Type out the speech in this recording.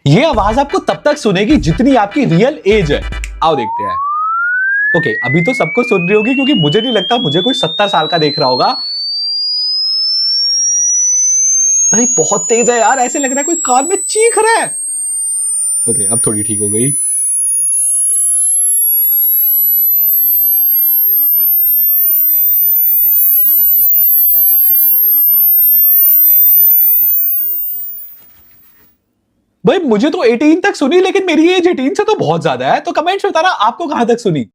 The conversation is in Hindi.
ये आवाज आपको तब तक सुनेगी जितनी आपकी रियल एज है। आओ देखते हैं। ओके, अभी तो सबको सुन रही होगी क्योंकि मुझे नहीं लगता मुझे कोई 70 साल का देख रहा होगा। भाई बहुत तेज है यार, ऐसे लग रहा है कोई कान में चीख रहा है। ओके, अब थोड़ी ठीक हो गई। भाई मुझे तो 18 तक सुनी, लेकिन मेरी एज 18 से तो बहुत ज्यादा है। तो कमेंट्स में बताना आपको कहां तक सुनी।